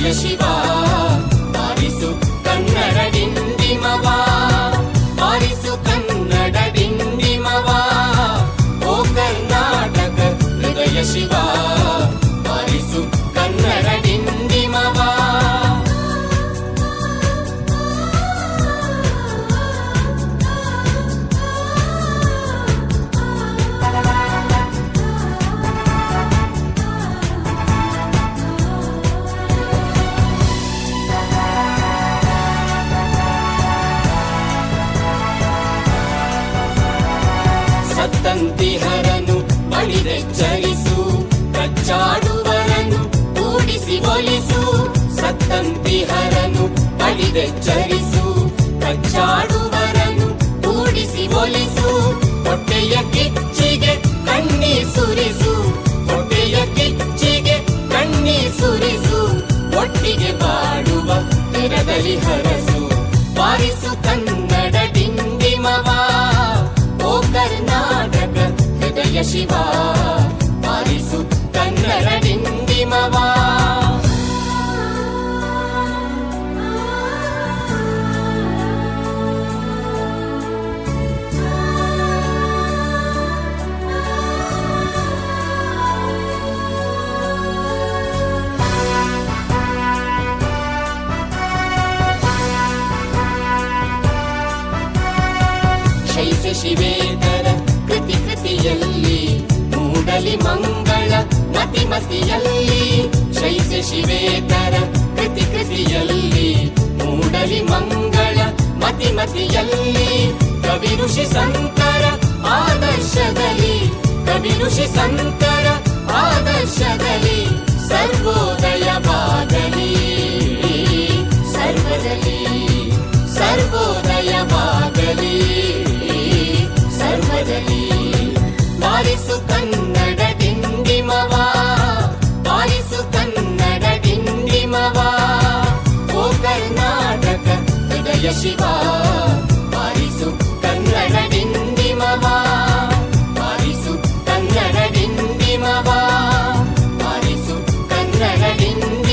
ಹೃದಯ ಶಿವ ಬಾರಿಸು ಕನ್ನಡ ಡಿಂಡಿಮವ ಬಾರಿಸು ಕನ್ನಡ ಡಿಂಡಿಮವ ಓ ಕರ್ನಾಟಕ ಹೃದಯ ಶಿವ ಬಾರಿಸು ಕನ್ನಡ ಡಿಂಡಿಮವ ಸತ್ತಂತಿಹರನು ಬಡಿದೆಚ್ಚರಿಸು ಕಚ್ಚಾಡುವರನು ಕೂಡಿಸಿ ಒಲಿಸು ಸತ್ತಂತಿಹರನು ಬಡಿದೆಚ್ಚರಿಸು ಕಚ್ಚಾಡುವರನು ಕೂಡಿಸಿ ಒಲಿಸು ಹೊಟ್ಟೆಯ ಕಿಚ್ಚಿಗೆ ಕಣ್ಣೀರ್ ಸುರಿಸು ಹೊಟ್ಟೆಯ ಕಿಚ್ಚಿಗೆ ಕಣ್ಣೀರ್ ಸುರಿಸು ಒಟ್ಟಿಗೆ ಬಾಡುವ ತೆರದಲ್ಲಿ ಹರಸು ಬಾರಿಸು ಕನ್ನಡ ಡಿಂಡಿಮವ ಓ ಕರ್ನಾಟಕ ಹೃದಯ ಶಿವ ಬಾರಿಸು ಕನ್ನಡ ಡಿಂಡಿಮವ ಶೈಸ ಶಿವೇತರ ಕೃತಿ ಕೃತಿಯಲ್ಲಿ ಮೂಡಲಿ ಮಂಗಳ ಮತಿ ಮತಿಯಲ್ಲಿ ಶೈಸ ಶಿವೇತರ ಕೃತಿ ಕೃತಿಯಲ್ಲಿ ಮೂಡಲಿ ಮಂಗಳ ಮತಿ ಮತಿಯಲ್ಲಿ ಕವಿ ಋಷಿ ಸಂತರ ಆದರ್ಶದಲ್ಲಿ ಕವಿ ಋಷಿ ಸಂತರ ಆದರ್ಶದಲ್ಲಿ ಸರ್ವೋದಯವಾಗಲಿ ಸರ್ವದಲ್ಲಿ ಸರ್ವೋದಯವಾಗಲಿ ಸರ್ವದಲ್ಲಿ ಬಾರಿಸು ಕನ್ನಡ ಡಿಂಡಿಮವ ಬಾರಿಸು ಕನ್ನಡ ಡಿಂಡಿಮವ ಓ ಕರ್ನಾಟಕ ಹೃದಯ ಶಿವ ಬಾರಿಸು ಕನ್ನಡ ಡಿಂಡಿಮವ ಬಾರಿಸು ಕನ್ನಡ ಡಿಂಡಿಮವ ಬಾರಿಸು ಕನ್ನಡ ಡಿಂಡಿಮವ